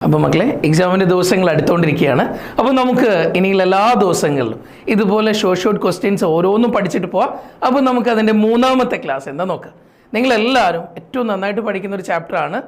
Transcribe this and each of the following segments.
അപ്പോൾ മക്കളെ എക്സാമിൻ്റെ ദിവസങ്ങൾ അടുത്തുകൊണ്ടിരിക്കുകയാണ്. അപ്പോൾ നമുക്ക് ഇനിയുള്ള എല്ലാ ദിവസങ്ങളിലും ഇതുപോലെ ഷോർട്ട് ക്വസ്റ്റ്യൻസ് ഓരോന്നും പഠിച്ചിട്ട് പോവാം. അപ്പോൾ നമുക്ക് അതിൻ്റെ മൂന്നാമത്തെ ക്ലാസ് എന്താ നോക്കുക. നിങ്ങളെല്ലാവരും ഏറ്റവും നന്നായിട്ട് പഠിക്കുന്ന ഒരു ചാപ്റ്ററാണ്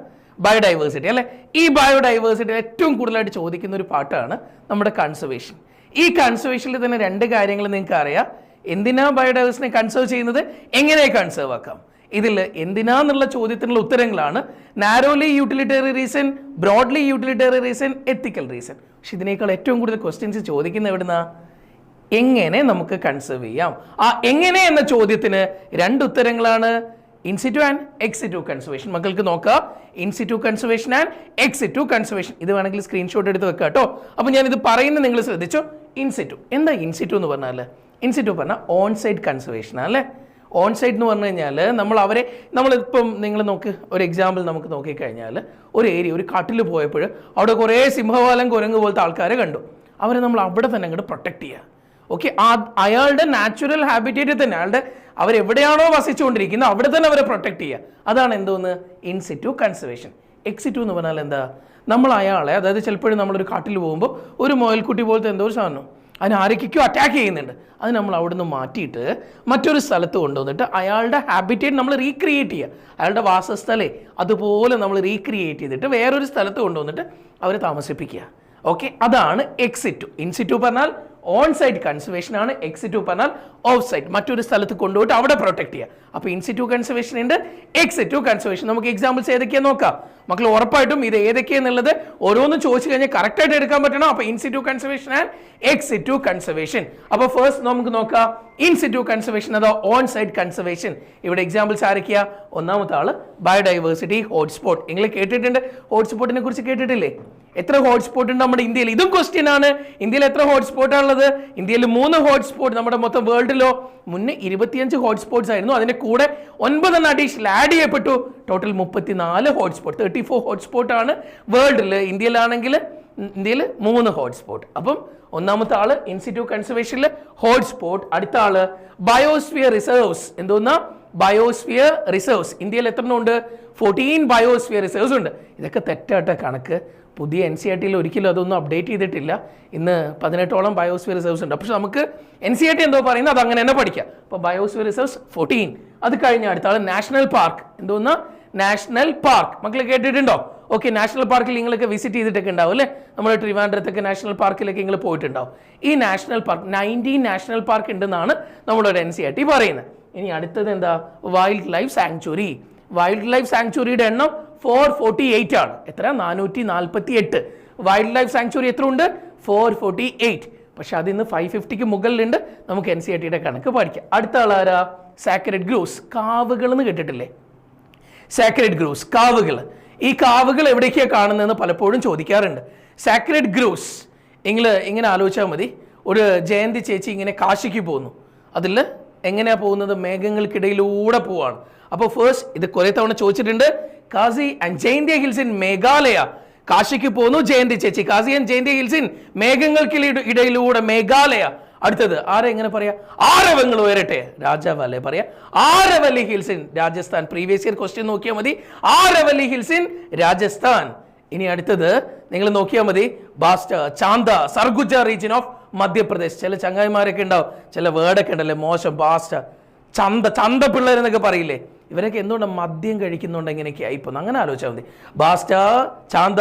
ബയോഡൈവേഴ്സിറ്റി അല്ലേ. ഈ ബയോഡൈവേഴ്സിറ്റി ഏറ്റവും കൂടുതലായിട്ട് ചോദിക്കുന്ന ഒരു പാട്ടാണ് നമ്മുടെ കൺസർവേഷൻ. ഈ കൺസർവേഷനിൽ തന്നെ രണ്ട് കാര്യങ്ങൾ നിങ്ങൾക്ക് അറിയാം. എന്തിനാ ബയോഡൈവേഴ്സിറ്റിനെ കൺസേർവ് ചെയ്യുന്നത്, എങ്ങനെ കൺസേർവ് ആക്കാം. ഇതിൽ എന്തിനാന്നുള്ള ചോദ്യത്തിനുള്ള ഉത്തരങ്ങളാണ് നാരോലി യൂട്ടിലിറ്ററി റീസൺ, ബ്രോഡ്ലി യൂട്ടിലിറ്ററി റീസൺ, എത്തിക്കൽ റീസൺ. പക്ഷെ ഇതിനേക്കാൾ ഏറ്റവും കൂടുതൽ ക്വസ്റ്റ്യൻസ് ചോദിക്കുന്ന എവിടുന്ന, എങ്ങനെ നമുക്ക് കൺസേർവ് ചെയ്യാം. ആ എങ്ങനെ എന്ന ചോദ്യത്തിന് രണ്ട് ഉത്തരങ്ങളാണ്, ഇൻസിറ്റു ആൻഡ് എക്സിറ്റു കൺസർവേഷൻ. മക്കൾക്ക് നോക്കാം, in situ conservation and ex situ conservation. ഇത് വേണമെങ്കിൽ സ്ക്രീൻഷോട്ട് എടുത്ത് വെക്കാം കേട്ടോ. അപ്പോൾ ഞാനിത് പറയുന്നത് നിങ്ങൾ ശ്രദ്ധിച്ചോ. ഇൻസിറ്റു എന്താ ഇൻസിറ്റു എന്ന് പറഞ്ഞാൽ, ഇൻസിറ്റു പറഞ്ഞാൽ ഓൺ സൈറ്റ് കൺസർവേഷൻ അല്ലേ. ഓൺ സൈറ്റ് എന്ന് പറഞ്ഞു കഴിഞ്ഞാൽ നമ്മളിപ്പം നിങ്ങൾ നോക്ക്, ഒരു എക്സാമ്പിൾ നമുക്ക് നോക്കിക്കഴിഞ്ഞാൽ ഒരു ഏരിയ, ഒരു കാട്ടിൽ പോയപ്പോൾ അവിടെ കുറേ സിംഹവാലം കുരങ്ങ് പോലത്തെ ആൾക്കാരെ കണ്ടു. അവരെ നമ്മൾ അവിടെ തന്നെ അങ്ങോട്ട് പ്രൊട്ടക്ട് ചെയ്യുക. ഓക്കെ, അയാളുടെ നാച്ചുറൽ ഹാബിറ്റേറ്റിൽ തന്നെ, അവരെവിടെയാണോ വസിച്ചുകൊണ്ടിരിക്കുന്നത് അവിടെ തന്നെ അവരെ പ്രൊട്ടക്ട് ചെയ്യുക. അതാണ് എന്തോന്ന്, ഇൻസിറ്റു കൺസർവേഷൻ. എക്സിറ്റു എന്ന് പറഞ്ഞാൽ എന്താ, നമ്മൾ അയാളെ, അതായത് ചിലപ്പോഴും നമ്മളൊരു കാട്ടിൽ പോകുമ്പോൾ ഒരു മുയൽക്കുട്ടി പോലത്തെ എന്തോ ഒരു സാധനം അതിന് ആരൊക്കെയോ അറ്റാക്ക് ചെയ്യുന്നുണ്ട്. അത് നമ്മൾ അവിടെ നിന്ന് മാറ്റിയിട്ട് മറ്റൊരു സ്ഥലത്ത് കൊണ്ടുവന്നിട്ട് അയാളുടെ ഹാബിറ്റേറ്റ് നമ്മൾ റീക്രിയേറ്റ് ചെയ്യുക. അയാളുടെ വാസസ്ഥലേ അതുപോലെ നമ്മൾ റീക്രിയേറ്റ് ചെയ്തിട്ട് വേറൊരു സ്ഥലത്ത് കൊണ്ടുവന്നിട്ട് അവരെ താമസിപ്പിക്കുക. ഓക്കെ, അതാണ് എക്സിറ്റു. ഇൻസിറ്റു പറഞ്ഞാൽ ഓൺ സൈറ്റ് കൺസർവേഷൻ ആണ്. എക്സിറ്റു പറഞ്ഞാൽ ഓഫ് സൈറ്റ്, മറ്റൊരു സ്ഥലത്ത് കൊണ്ടുപോയിട്ട് അവിടെ പ്രൊട്ടക്ട് ചെയ്യുക. അപ്പോൾ ഇൻസിറ്റു കൺസർവേഷൻ ഉണ്ട്, എക്സിറ്റു കൺസർവേഷൻ. നമുക്ക് എക്സാമ്പിൾസ് ഏതൊക്കെയാ നോക്കാം. മക്കൾ ഉറപ്പായിട്ടും ഇത് ഏതൊക്കെയാന്നുള്ളത് ഓരോന്നും ചോദിച്ചു കഴിഞ്ഞാൽ കറക്റ്റായിട്ട് എടുക്കാൻ പറ്റണം. അപ്പോൾ in situ conservation and ex situ conservation. അപ്പോൾ ഫസ്റ്റ് നമുക്ക് നോക്കാം ഇൻസിറ്റു കൺസർവേഷൻ അഥവാ ഓൺ സൈറ്റ് കൺസർവേഷൻ. ഇവിടെ എക്സാമ്പിൾസ് ആരൊക്കെയാ, ഒന്നാമത്തെ ആള് ബയോഡൈവേഴ്സിറ്റി ഹോട്ട്സ്പോട്ട്. നിങ്ങൾ കേട്ടിട്ടുണ്ട്, ഹോട്ട്സ്പോട്ടിനെ കുറിച്ച് കേട്ടിട്ടില്ലേ? എത്ര ഹോട്ട്സ്പോട്ട് ഉണ്ട് നമ്മുടെ ഇന്ത്യയിൽ? ഇതും ക്വസ്റ്റ്യൻ ആണ്. ഇന്ത്യയിൽ എത്ര ഹോട്ട്സ്പോട്ടാണ് ഉള്ളത്? ഇന്ത്യയിൽ 3 ഹോട്ട്സ്പോട്ട്. നമ്മുടെ മൊത്തം വേൾഡിലോ മുന്നേ 25 ഹോട്ട്സ്പോട്ട്സ് ആയിരുന്നു. അതിന്റെ കൂടെ 9 അഡീഷണൽ ആഡ് ചെയ്യപ്പെട്ടു. ടോട്ടൽ 34 ഹോട്ട്സ്പോട്ട്, 34 ഹോട്ട്സ്പോട്ട് ആണ് വേൾഡിൽ. ഇന്ത്യയിൽ 3 ഹോട്ട്സ്പോട്ട്. അപ്പം ഒന്നാമത്തെ ആള് ഇൻസിറ്റു കൺസർവേഷനിൽ ഹോട്ട്സ്പോട്ട്. അടുത്ത ആള് ബയോസ്ഫിയർ റിസർവ്സ്. എന്തോന്നാ, ബയോസ്ഫിയർ റിസർവ്സ്. ഇന്ത്യയിൽ എത്ര ഉണ്ട്? 14 ബയോസ്ഫിയർ റിസർവ്സ് ഉണ്ട്. ഇതൊക്കെ തെറ്റായിട്ട കണക്ക്. പുതിയ NCERT ഒരിക്കലും അതൊന്നും അപ്ഡേറ്റ് ചെയ്തിട്ടില്ല. ഇന്ന് 18ഓളം ബയോസ്ഫിയർ റിസർവ്സ് ഉണ്ട്. പക്ഷെ നമുക്ക് NCERT എന്തോ പറയുന്നത് അത് അങ്ങനെ തന്നെ പഠിക്കാം. അപ്പോൾ ബയോസ്ഫിയർ റിസർവ്സ് 14. അത് കഴിഞ്ഞ അടുത്ത ആൾ നാഷണൽ പാർക്ക്. എന്തോന്നാ, നാഷണൽ പാർക്ക്. മക്കൾ കേട്ടിട്ടുണ്ടോ? ഓക്കെ, നാഷണൽ പാർക്കിൽ നിങ്ങളൊക്കെ വിസിറ്റ് ചെയ്തിട്ടൊക്കെ ഉണ്ടാവും അല്ലേ. നമ്മൾ ട്രിവാൻഡ്രത്തൊക്കെ നാഷണൽ പാർക്കിലൊക്കെ നിങ്ങൾ പോയിട്ടുണ്ടാവും. ഈ നാഷണൽ പാർക്ക് 19 നാഷണൽ പാർക്ക് ഉണ്ടെന്നാണ് നമ്മളൊരു NCERT പറയുന്നത്. ഇനി അടുത്തത് എന്താ, wild life sanctuary. Wild life സാങ്ച്വറിയുടെ എണ്ണം 448 ആണ്. എത്ര? 448. വൈൽഡ് ലൈഫ് സാങ്ച്വറി എത്ര ഉണ്ട്? 448. പക്ഷെ അതിന്ന് 550ക്ക് മുകളിലുണ്ട്. നമുക്ക് NCERT കണക്ക് പഠിക്കാം. അടുത്ത ആളാരാ, സാക്രഡ് ഗ്രൂവ്സ്. കാവുകൾ എന്ന് കേട്ടിട്ടില്ലേ? സാക്രഡ് ഗ്രൂവ്സ്, കാവുകൾ. ഈ കാവുകൾ എവിടേക്കാണ് കാണുന്നതെന്ന് പലപ്പോഴും ചോദിക്കാറുണ്ട്. സാക്രഡ് ഗ്രൂവ്സ് നിങ്ങൾ ഇങ്ങനെ ആലോചിച്ചാൽ മതി. ഒരു ജയന്തി ചേച്ചി ഇങ്ങനെ കാശിക്ക് പോകുന്നു. അതിൽ എങ്ങനെയാണ് പോകുന്നത്? മേഘങ്ങൾക്കിടയിലൂടെ പോവാണ്. അപ്പോൾ ഫസ്റ്റ് ഇത് കുറെ തവണ ചോദിച്ചിട്ടുണ്ട്. Khasi and Jaintia hills in Meghalaya. കാശിക്ക് പോകുന്നു ജയന്തി ചേച്ചി. Khasi and Jaintia hills in മേഘങ്ങൾക്കിടയിലൂടെ മേഘാലയ. അടുത്തത് ആരെ എങ്ങനെ പറയാ? ആരവങ്ങൾ ഉയരട്ടെ, രാജാവല്ലേ പറയാ. Aravalli hills in Rajasthan. Previous year question നോക്കിയാൽ മതി. Aravalli hills in Rajasthan. ഇനി അടുത്തത് നിങ്ങൾ നോക്കിയാൽ മതി. Bastar, Chanda, Surguja region of Madhya Pradesh. ചില ചങ്ങായിമാരൊക്കെ ഉണ്ടാവും, ചില വേർഡൊക്കെ ഉണ്ടല്ലേ മോശം. ബാസ്റ്റ, ചന്ത പിള്ളേരെന്നൊക്കെ പറയില്ലേ. ഇവരൊക്കെ എന്തുകൊണ്ടാണ് മദ്യം കഴിക്കുന്നുണ്ട് എങ്ങനെയൊക്കെ ആയിപ്പോന്ന് അങ്ങനെ ആലോചിച്ചാൽ മതി. ബാസ്റ്റ, ചാന്ത.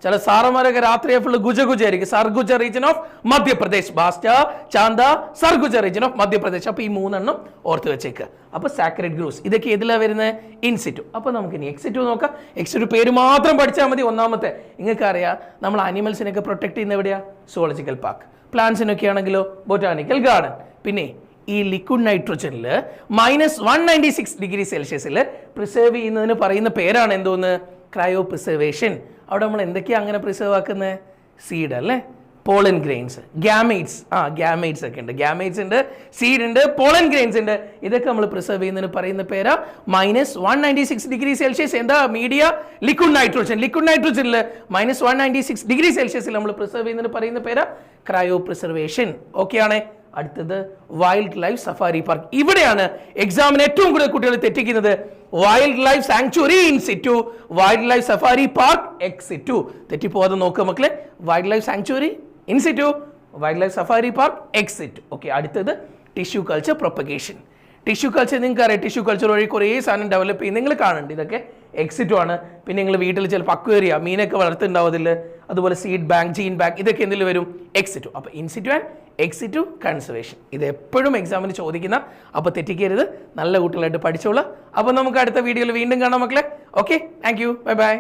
ചില സാറന്മാരൊക്കെ രാത്രിയെ ഫുള്ള് ഗുജായിരിക്കും. Surguja region of Madhya Pradesh. Bastar, Chanda, Surguja region of Madhya Pradesh. അപ്പോൾ ഈ 3 ഓർത്ത് വെച്ചേക്കുക. അപ്പോൾ സാക്രഡ് ഗ്രൂവ്സ് ഇതൊക്കെ ഏതിലാണ് വരുന്നത്? ഇൻസിറ്റു. അപ്പോൾ നമുക്ക് ഇനി എക്സിറ്റു നോക്കാം. എക്സിറ്റു പേര് മാത്രം പഠിച്ചാൽ മതി. ഒന്നാമത്തെ നിങ്ങൾക്ക് അറിയാം, നമ്മൾ ആനിമൽസിനൊക്കെ പ്രൊട്ടക്ട് ചെയ്യുന്ന എവിടെയാ? Zoological park. പ്ലാന്റ്സിനൊക്കെ ആണെങ്കിലോ ബൊട്ടാനിക്കൽ ഗാർഡൻ. പിന്നെ ഈ ലിക്വിഡ് നൈട്രോജനിൽ -196 ഡിഗ്രി സെൽഷ്യസിൽ പ്രിസർവ് ചെയ്യുന്നതിന് പറയുന്ന പേരാണ് എന്തോന്ന്? Cryo preservation. അവിടെ നമ്മൾ എന്തൊക്കെയാണ് അങ്ങനെ പ്രിസർവ് ആക്കുന്നത്? സീഡ് അല്ലേ, പോളൻ ഗ്രെയിൻസ്, ഗ്യാമേറ്റ്സ്. ഗ്യാമേറ്റ്സ് ഒക്കെ ഉണ്ട്. ഗ്യാമേറ്റ്സ് ഉണ്ട്, സീഡ് ഉണ്ട്, പോളൻ ഗ്രെയിൻസ് ഉണ്ട്. ഇതൊക്കെ നമ്മൾ പ്രിസർവ് ചെയ്യുന്നതിന് പറയുന്ന പേരാ -196 ഡിഗ്രി സെൽഷ്യസ്. എന്താ മീഡിയ? Liquid nitrogen. ലിക്വിഡ് നൈട്രോജനിൽ -196 ഡിഗ്രി സെൽഷ്യസിൽ നമ്മൾ പ്രിസർവ് ചെയ്യുന്നതിന് പറയുന്ന പേരാ ക്രയോ പ്രിസർവേഷൻ. ഓക്കെ ആണേ. അടുത്തത് വൈൽഡ് ലൈഫ് സഫാരി പാർക്ക്. ഇവിടെയാണ് എക്സാമിന് ഏറ്റവും കൂടുതൽ കുട്ടികൾ തെറ്റിക്കുന്നത്. Wild life sanctuary in situ, wildlife safari park ex situ. തെറ്റിപ്പോവാതെ നോക്കുക മക്കളെ. Wild life sanctuary in situ, wildlife safari park ex situ. Okay, അടുത്തത് tissue culture propagation. Tissue culture നിങ്ങൾക്ക് അറിയാം, ടിഷ്യൂ കൾച്ചർ വഴി കുറേ സാധനം ഡെവലപ്പ് ചെയ്യും. നിങ്ങൾ കാണുന്നുണ്ട് ഇതൊക്കെ എക്സിറ്റു ആണ്. പിന്നെ നിങ്ങൾ വീട്ടിൽ ചിലപ്പോൾ അക്വേറിയ മീനൊക്കെ വളർത്തുന്നുണ്ടാവതിൽ, അതുപോലെ സീഡ് ബാങ്ക്, ജീൻ ബാങ്ക്, ഇതൊക്കെ എന്തിൽ വരും? എക്സിറ്റു. അപ്പോൾ ഇൻസിറ്റു ആൻഡ് എക്സിറ്റു കൺസർവേഷൻ. ഇത് എപ്പോഴും എക്സാമിന് ചോദിക്കുന്ന, അപ്പോൾ തെറ്റിക്കരുത്. നല്ല കുട്ടികളായിട്ട് പഠിച്ചോളാം. അപ്പോൾ നമുക്ക് അടുത്ത വീഡിയോയിൽ വീണ്ടും കാണാം മക്കളെ. Okay, thank you, bye bye.